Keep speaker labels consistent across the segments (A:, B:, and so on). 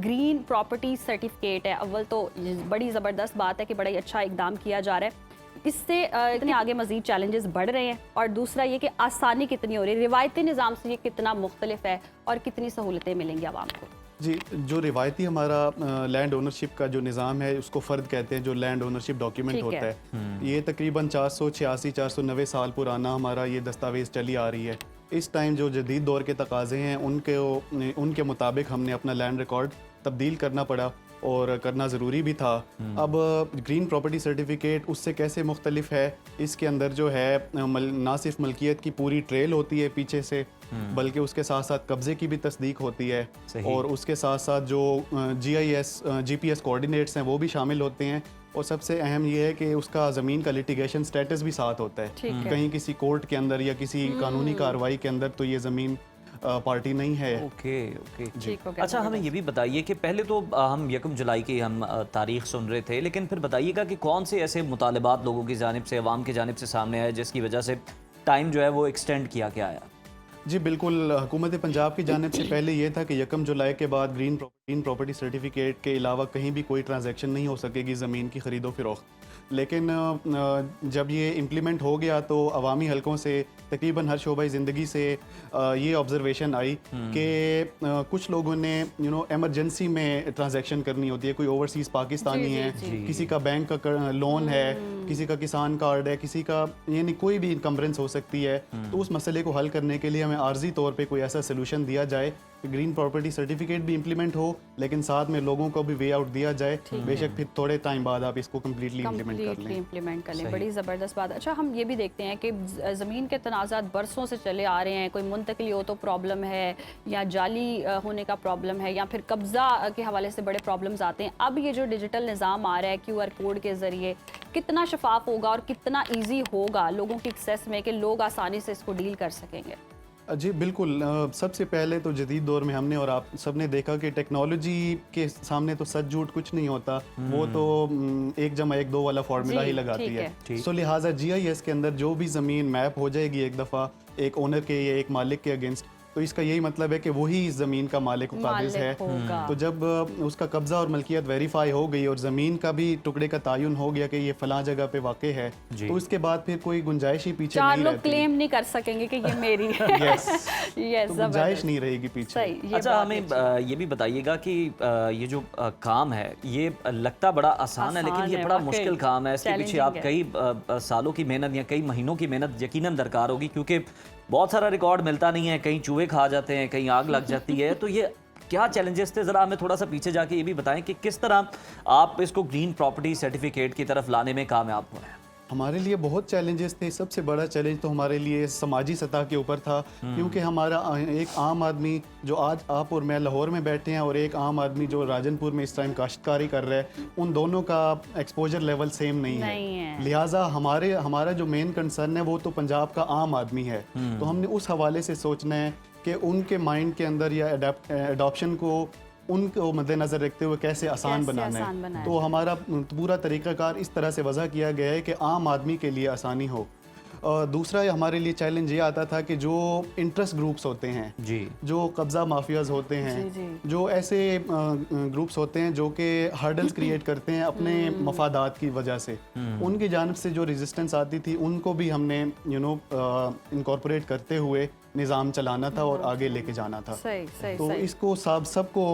A: Green property certificate है, अव्वल तो बड़ी ज़बरदस्त बात है कि बड़ा ही अच्छा इकदाम किया जा रहा है। इससे इतने आगे मज़ीद चैलेंजेस बढ़ रहे हैं, और दूसरा ये कि आसानी कितनी हो रही है, रिवायती निज़ाम से ये कितना मुख्तलिफ है और कितनी सहूलतें मिलेंगी आवाम को।
B: जी, जो रिवायती हमारा लैंड ओनरशिप का जो निज़ाम है उसको फ़र्द कहते हैं, जो लैंड ओनरशिप डॉक्यूमेंट होता है। ये तकरीबन 486 490 साल पुराना हमारा ये दस्तावेज़ चली आ रही है। इस टाइम जो जदीद दौर के तकाज़े हैं उनके मुताबिक हमने अपना लैंड रिकॉर्ड तब्दील करना पड़ा और करना ज़रूरी भी था। अब ग्रीन प्रॉपर्टी सर्टिफिकेट उससे कैसे मुख्तलिफ है, इसके अंदर जो है ना सिर्फ मलकियत की पूरी ट्रेल होती है पीछे से, बल्कि उसके साथ साथ कब्ज़े की भी तस्दीक होती है, और उसके साथ साथ जो GIS GPS कोऑर्डिनेट्स हैं वो भी शामिल होते हैं, और सबसे अहम ये है कि उसका ज़मीन का लिटिगेशन स्टेटस भी साथ होता है। कहीं किसी कोर्ट के अंदर या किसी कानूनी कार्रवाई के अंदर तो ये ज़मीन पार्टी नहीं है।
C: ओके। अच्छा, हमें ये भी बताइए कि पहले तो हम 1 जुलाई की हम तारीख सुन रहे थे, लेकिन फिर बताइएगा कि कौन से ऐसे मुतालबात लोगों की जानिब से, अवाम की जानिब से सामने आए जिसकी वजह से टाइम जो है वो एक्सटेंड किया गया है?
B: जी बिल्कुल, हुकूमत पंजाब की जानिब से पहले ये था कि 1 जुलाई के बाद ग्रीन प्रॉपर्टी सर्टिफिकेट के अलावा कहीं भी कोई ट्रांजैक्शन नहीं हो सकेगी ज़मीन की ख़रीदो फरोख्त। लेकिन जब ये इम्प्लीमेंट हो गया तो अवामी हलकों से तकरीबन हर शोबा ज़िंदगी से ये ऑब्जर्वेशन आई कि कुछ लोगों ने एमरजेंसी में ट्रांजैक्शन करनी होती है। कोई ओवरसीज़ पाकिस्तानी है, किसी का बैंक का लोन है, किसी का किसान कार्ड है, किसी का यानी कोई भी इनकम्बरेंस हो सकती है। तो उस मसले को हल करने के लिए हमें आर्जी तौर पे कोई ऐसा सोल्यूशन दिया जाए कि ग्रीन प्रॉपर्टी सर्टिफिकेट भी इम्प्लीमेंट हो, लेकिन साथ में लोगों को भी वे आउट दिया जाए। बेशक फिर थोड़े टाइम बाद आप इसको कम्प्लीटली
A: इम्प्लीमेंट कर लें। बड़ी ज़बरदस्त बात। अच्छा, हम ये भी देखते हैं कि ज़मीन के तनाज़ात बरसों से चले आ रहे हैं। कोई मुंतकिली हो तो प्रॉब्लम है, या जाली होने का प्रॉब्लम है, या फिर कब्ज़ा के हवाले से बड़े प्रॉब्लम्स आते हैं। अब ये जो डिजिटल निज़ाम आ रहा है QR कोड के ज़रिए, कितना शफाफ होगा और कितना ईजी होगा लोगों की एक्सेस में कि लोग आसानी से इसको डील कर सकेंगे?
B: जी बिल्कुल, सबसे पहले तो जदीद दौर में हमने और आप सब ने देखा कि टेक्नोलॉजी के सामने तो सच झूठ कुछ नहीं होता। वो तो 1+1=2 वाला फार्मूला ही लगाती है। सो लिहाजा GIS के अंदर जो भी ज़मीन मैप हो जाएगी एक दफ़ा एक ओनर के या एक मालिक के अगेंस्ट, तो इसका यही मतलब है कि वही इस ज़मीन का मालिक काबिज़ है। तो जब उसका कब्ज़ा और मलकियत वेरीफाई हो गई और ज़मीन का भी टुकड़े का तयन हो गया कि ये फ़लाँ जगह पे वाक़ई है, तो उसके बाद फिर कोई गुंजाइश ही पीछे नहीं रहती।
A: क्लेम नहीं कर सकेंगे कि ये मेरी
B: यस, तो गुंजाइश नहीं रहेगी पीछे।
C: अच्छा, हमें ये भी बताइएगा कि ये जो काम है ये लगता बड़ा आसान है, लेकिन ये बड़ा मुश्किल काम है। इसके पीछे आप कई सालों की मेहनत या कई महीनों की मेहनत यकीनन दरकार होगी, क्योंकि बहुत सारा रिकॉर्ड मिलता नहीं है, कहीं चूहे खा जाते हैं, कहीं आग लग जाती है। तो ये क्या चैलेंजेस थे, ज़रा हमें थोड़ा सा पीछे जाके ये भी बताएं कि किस तरह आप इसको ग्रीन प्रॉपर्टी सर्टिफिकेट की तरफ लाने में कामयाब हुए?
B: हमारे लिए बहुत चैलेंजेस थे। सबसे बड़ा चैलेंज तो हमारे लिए समाजी सतह के ऊपर था, क्योंकि हमारा एक आम आदमी जो आज आप और मैं लाहौर में बैठे हैं और एक आम आदमी जो राजनपुर में इस टाइम काश्तकारी कर रहा है, उन दोनों का एक्सपोजर लेवल सेम नहीं है। लिहाजा हमारा जो मेन कंसर्न है वो तो पंजाब का आम आदमी है। तो हमने उस हवाले से सोचना है कि उनके माइंड के अंदर या एडॉप्शन को उनको मद्देनज़र रखते हुए कैसे आसान बनाना है। तो हमारा पूरा तरीक़ाकार इस तरह से वज़ा किया गया है कि आम आदमी के लिए आसानी हो। दूसरा हमारे लिए चैलेंज ये आता था कि जो इंटरेस्ट ग्रुप्स होते हैं जी, जो कब्ज़ा माफियाज होते हैं, जो ऐसे ग्रुप्स होते हैं जो कि हर्डल्स क्रिएट करते हैं अपने मफादात की वजह से, उनकी जानिब से जो रेजिस्टेंस आती थी उनको भी हमने इनकॉर्पोरेट करते हुए निज़ाम चलाना था और आगे लेके जाना था। तो इसको सबको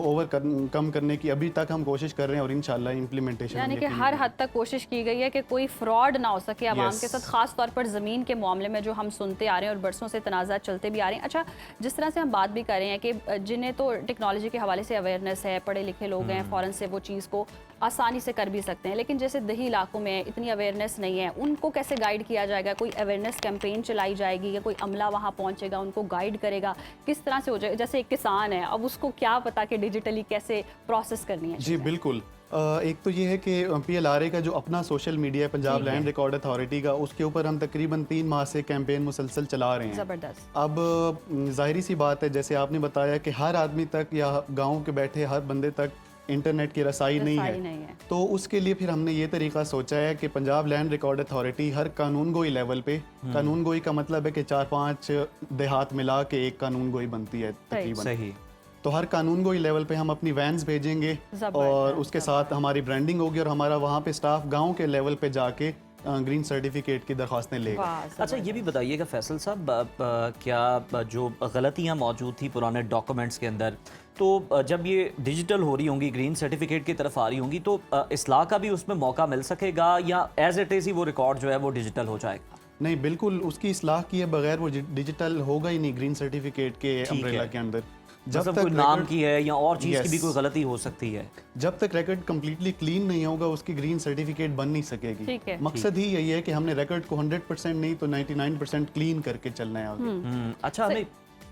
B: ओवरकम करने की अभी तक हम कोशिश कर रहे हैं और इंशाल्लाह इम्प्लीमेंटेशन
A: यानी कि हर हद तक कोशिश की गई है कि कोई फ्रॉड ना हो सके आवाम के साथ, खास तौर पर ज़मीन के मामले में जो हम सुनते आ रहे हैं और बरसों से तनाज़ात चलते भी आ रहे हैं। अच्छा, जिस तरह से हम बात भी कर रहे हैं कि जिन्हें तो टेक्नोलॉजी के हवाले से अवेयरनेस है, पढ़े लिखे लोग हैं, फ़ौरन से वो चीज़ को आसानी से कर भी सकते हैं, लेकिन जैसे दही इलाकों में इतनी अवेयरनेस नहीं है, उनको कैसे गाइड किया जाएगा? कोई अवेयरनेस कैंपेन चलाई जाएगी या कोई अमला वहाँ पहुँचेगा, उनको गाइड करेगा? किस तरह से हो जाएगा? जैसे एक किसान है, अब उसको क्या पता कि डिजिटली कैसे प्रोसेस करनी है?
B: जी बिल्कुल, एक तो ये है कि PLRA का जो अपना सोशल मीडिया है, पंजाब लैंड रिकॉर्ड अथॉरिटी का, उसके ऊपर हम तकरीबन 3 माह से कैंपेन मुसलसल चला रहे हैं।
A: ज़बरदस्त।
B: अब जाहिर सी बात है, जैसे आपने बताया कि हर आदमी तक या गाँव के बैठे हर बंदे तक इंटरनेट की रसाई नहीं है, तो उसके लिए फिर हमने ये तरीका सोचा है कि पंजाब लैंड रिकॉर्ड अथॉरिटी हर कानून गोई लेवल पे, कानून गोई का मतलब है कि 4-5 देहात मिला के एक कानून गोई बनती है तकरीबन।
C: सही।
B: तो हर कानून गोई लेवल पे हम अपनी वैन्स भेजेंगे और उसके साथ हमारी ब्रांडिंग होगी और हमारा वहाँ पे स्टाफ गांव के लेवल पे जाके ग्रीन सर्टिफिकेट की दरख्वास्तें लेगा।
C: अच्छा, ये भी बताइएगा फैसल साहब, क्या जो गलतियाँ मौजूद थी पुराने डॉक्यूमेंट्स के अंदर, तो जब ये डिजिटल हो रही होंगी, ग्रीन सर्टिफिकेट की तरफ आ रही होंगी, तो इस्लाह का भी उसमें मौका मिल सकेगा या एज इट इज़ ही वो रिकॉर्ड जो है वो डिजिटल हो जाएगा?
B: नहीं, बिल्कुल उसकी इस्लाह किए बगैर वो डिजिटल होगा ही नहीं ग्रीन सर्टिफिकेट के अम्ब्रेला के अंदर।
C: जब तक कोई नाम की है या और चीज़ की भी कोई गलती हो सकती है,
B: जब तक रिकॉर्ड कम्प्लीटली क्लीन नहीं होगा उसकी ग्रीन सर्टिफिकेट बन नहीं सकेगी। मकसद ही यही है कि हमने रिकॉर्ड को 100% नहीं तो 99% क्लीन करके चलना है आगे।
C: अच्छा, हमें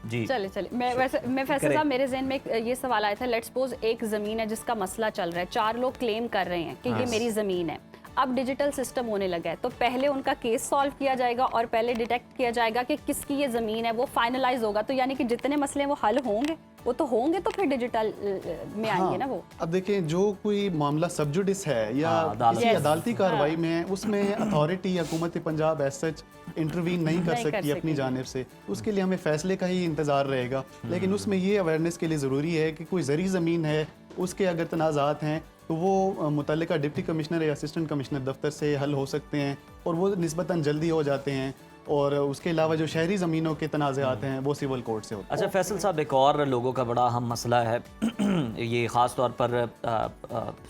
C: जी
A: चले मैं फैसल साहब, मेरे जहन में ये सवाल आया था, लेट्स सपोज एक ज़मीन है जिसका मसला चल रहा है, 4 लोग क्लेम कर रहे हैं कि ये मेरी ज़मीन है, अब डिजिटल सिस्टम होने लगा है, तो पहले उनका केस सॉल्व किया जाएगा और पहले डिटेक्ट किया जाएगा कि किसकी ये ज़मीन है, वो फाइनलाइज होगा, तो यानी कि जितने मसले हैं वो हल होंगे, वो तो होंगे तो फिर डिजिटल में आएंगे ना वो।
B: अब देखें, जो कोई मामला सबजुडिस है या किसी अदालती कार्रवाई में है, उसमें अथॉरिटी हुकूमत पंजाब एज सच इंटरवीन नहीं कर सकती अपनी जानिब से, उसके लिए हमें फैसले का ही इंतज़ार रहेगा। लेकिन उसमें ये अवेयरनेस के लिए ज़रूरी है कि कोई ज़री ज़मीन है, उसके अगर तनाज़ात हैं तो वो मुतल्लिका डिप्टी कमिश्नर या असिस्टेंट कमिश्नर दफ्तर से हल हो सकते हैं और वो निस्बतन जल्दी हो जाते हैं। और उसके अलावा जो शहरी ज़मीनों के तनाज़ात हैं वो सिविल कोर्ट से होते हैं।
C: अच्छा फैसल साहब, एक और लोगों का बड़ा अहम मसला है ये ख़ास तौर पर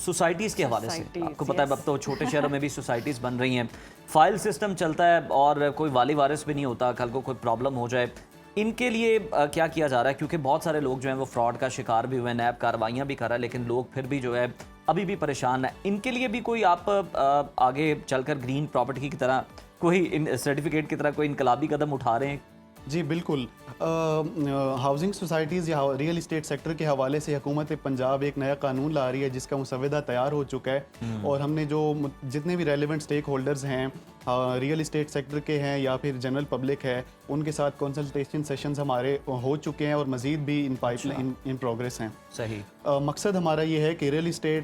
C: सोसाइटीज़ के हवाले से। आपको पता है अब तो छोटे शहरों में भी सोसाइटीज़ बन रही हैं, फ़ाइल सिस्टम चलता है और कोई वाली वारिस भी नहीं होता, कल को कोई प्रॉब्लम हो जाए। इनके लिए क्या किया जा रहा है? क्योंकि बहुत सारे लोग जो हैं वो फ्रॉड का शिकार भी हुए, नैब कार्रवाइयाँ भी कर रहा है, लेकिन लोग फिर भी जो है अभी भी परेशान है। इनके लिए भी कोई आप आगे चलकर ग्रीन प्रॉपर्टी की तरह कोई सर्टिफिकेट की तरह कोई इनकलाबी कदम उठा रहे हैं?
B: जी बिल्कुल। हाउसिंग सोसाइटीज़ या रियल इस्टेट सेक्टर के हवाले से हुकूमत पंजाब एक नया कानून ला रही है जिसका मुसवदा तैयार हो चुका है और हमने जो जितने भी रेलिवेंट स्टेक होल्डर्स हैं, रियल इस्टेट सेक्टर के हैं या फिर जनरल पब्लिक है, उनके साथ कंसल्टेशन सेशंस हमारे हो चुके हैं और मज़ीद भी इन पाइपलाइन इन प्रोग्रेस हैं।
C: सही।
B: मकसद हमारा ये है कि रियल इस्टेट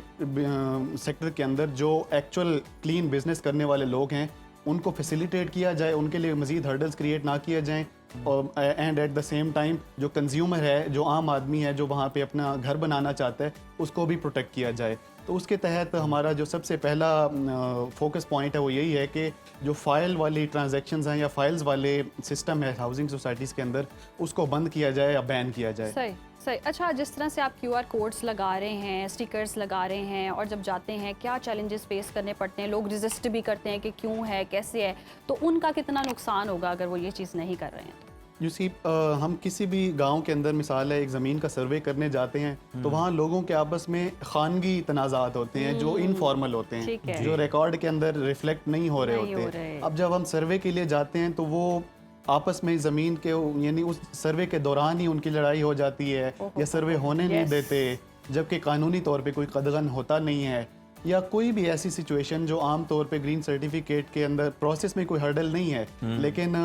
B: सेक्टर के अंदर जो एक्चुअल क्लीन बिजनेस करने वाले लोग हैं उनको फैसिलिटेट किया जाए, उनके लिए मज़ीद हर्डल्स क्रिएट ना किया जाएँ और and at the same time जो कंज्यूमर है, जो आम आदमी है जो वहाँ पे अपना घर बनाना चाहता है, उसको भी प्रोटेक्ट किया जाए। तो उसके तहत हमारा जो सबसे पहला फोकस पॉइंट है वो यही है कि जो फ़ाइल वाली ट्रांजैक्शंस हैं या फाइल्स वाले सिस्टम है हाउसिंग सोसाइटीज़ के अंदर, उसको बंद किया जाए या बैन किया जाए।
A: सही। अच्छा, जिस तरह से आप QR कोड्स लगा रहे हैं, स्टिकर्स लगा रहे हैं और जब जाते हैं क्या चैलेंजेस फेस करने पड़ते हैं, लोग रेजिस्ट भी करते हैं कि क्यों है, कैसे है, तो उनका कितना नुकसान होगा अगर वो ये चीज़ नहीं कर रहे हैं?
B: यू सी, हम किसी भी गांव के अंदर मिसाल है एक ज़मीन का सर्वे करने जाते हैं तो वहाँ लोगों के आपस में खानगी तनाज़ात होते हैं जो इनफॉर्मल होते हैं, जो रिकॉर्ड के अंदर रिफ्लेक्ट नहीं हो रहे होते हैं। अब जब हम सर्वे के लिए जाते हैं तो वो आपस में ज़मीन के यानी उस सर्वे के दौरान ही उनकी लड़ाई हो जाती है या सर्वे होने नहीं देते, जबकि कानूनी तौर पे कोई कदगन होता नहीं है, या कोई भी ऐसी सिचुएशन जो आम तौर पे ग्रीन सर्टिफिकेट के अंदर प्रोसेस में कोई हर्डल नहीं है लेकिन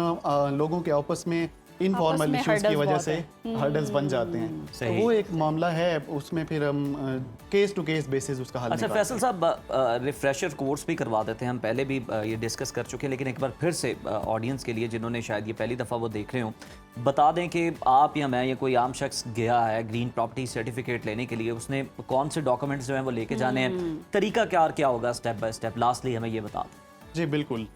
B: लोगों के आपस में इनफॉर्मल इश्यूज की वजह से हर्डल्स बन जाते हैं। तो वो एक मामला है, उसमें फिर हम केस टू केस बेसिस उसका हल।
C: अच्छा फैसल साहब, रिफ्रेशर कोर्स भी करवा देते हैं, हम पहले भी ये डिस्कस कर चुके हैं, लेकिन एक बार फिर से ऑडियंस के लिए जिन्होंने शायद ये पहली दफ़ा वो देख रहे हो, बता दें कि आप या मैं या कोई आम शख्स गया है ग्रीन प्रॉपर्टी सर्टिफिकेट लेने के लिए, उसने कौन से डॉक्यूमेंट्स जो हैं वो लेके जाने हैं, तरीका क्या होगा स्टेप बाय स्टेप, लास्टली हमें ये बता दें।
B: जी बिल्कुल।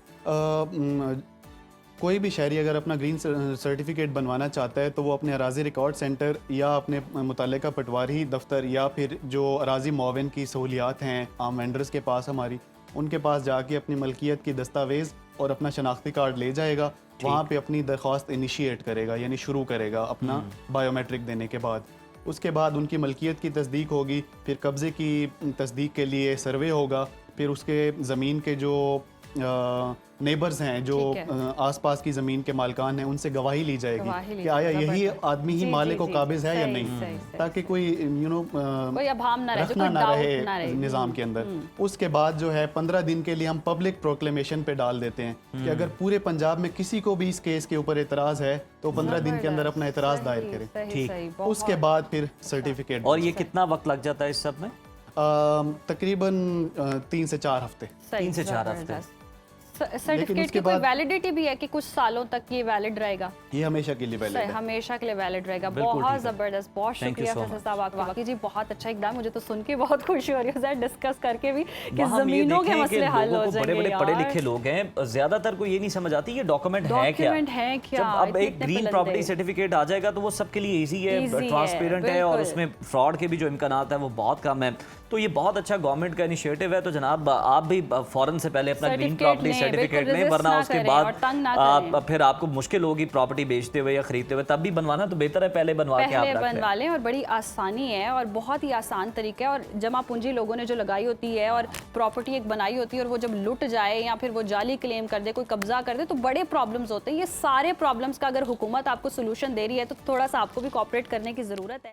B: कोई भी शहरी अगर अपना ग्रीन सर्टिफिकेट बनवाना चाहता है तो वो अपने अराजी रिकॉर्ड सेंटर या अपने मुतल्लिका पटवारी दफ्तर या फिर जो अराजी मुआविन की सहूलियात हैं आम वेंडर्स के पास हमारी, उनके पास जाके अपनी मलकियत की दस्तावेज़ और अपना शनाख्ती कार्ड ले जाएगा, वहाँ पे अपनी दरख्वास्त इनिशिएट करेगा यानी शुरू करेगा अपना बायोमेट्रिक देने के बाद। उसके बाद उनकी मलकियत की तस्दीक होगी, फिर कब्ज़े की तस्दीक के लिए सर्वे होगा, फिर उसके ज़मीन के जो नेबर्स हैं जो आसपास की ज़मीन के मालकान हैं उनसे गवाही ली जाएगी कि आया यही आदमी ही मालिक को काबिज है या नहीं, ताकि कोई रखना ना रहे निज़ाम के अंदर। उसके बाद जो है 15 दिन के लिए हम पब्लिक प्रोक्लेमेशन पे डाल देते हैं कि अगर पूरे पंजाब में किसी को भी इस केस के ऊपर एतराज़ है तो 15 दिन के अंदर अपना एतराज़ दायर करें। ठीक, उसके बाद फिर सर्टिफिकेट।
C: और ये कितना वक्त लग जाता है इस सब में?
B: तकरीबन 3 से 4 हफ्ते।
C: 3 से 4 हफ्ते।
A: सर्टिफिकेट की कोई वैलिडिटी भी है कि कुछ सालों तक ये वैलिड रहेगा?
B: ये हमेशा के लिए वैलिड है,
A: हमेशा के लिए वैलिड रहेगा। बहुत जबरदस्त, बहुत शुक्रिया फैसल साहब आपका। वाकई जी बहुत अच्छा इकदाम, मुझे तो सुन के बहुत खुशी हो रही है डिस्कस करके भी कि जमीनों के मसले हल हो जाएंगे।
C: बड़े-बड़े पढ़े लिखे लोग हैं, ज्यादातर को ये नहीं समझ आती ये डॉक्यूमेंट है क्या। जब अब एक ग्रीन प्रॉपर्टी सर्टिफिकेट आ जाएगा तो वो सबके लिए इजी है, ट्रांसपेरेंट है और उसमें फ्रॉड के भी जो इम्कानात है वो बहुत कम है। तो ये बहुत अच्छा गवर्नमेंट का इनिशिएटिव है। तो जनाब आप भी फौरन से पहले अपना ग्रीन प्रॉपर्टी सर्टिफिकेट लें, वरना उसके बाद फिर आपको मुश्किल होगी प्रॉपर्टी बेचते हुए या खरीदते हुए। तब भी बनवाना तो बेहतर है पहले बनवा के आप
A: बनवा लें। और बड़ी आसानी है और बहुत ही आसान तरीका है। और जमा पूंजी लोगों ने जो लगाई होती है और प्रॉपर्टी एक बनाई होती है और वो जब लुट जाए या फिर वो जाली क्लेम कर दे, कोई कब्जा कर दे, तो बड़े प्रॉब्लम्स होते हैं। ये सारे प्रॉब्लम्स का अगर हुकूमत आपको सोल्यूशन दे रही है तो थोड़ा सा आपको भी कोऑपरेट करने की ज़रूरत है।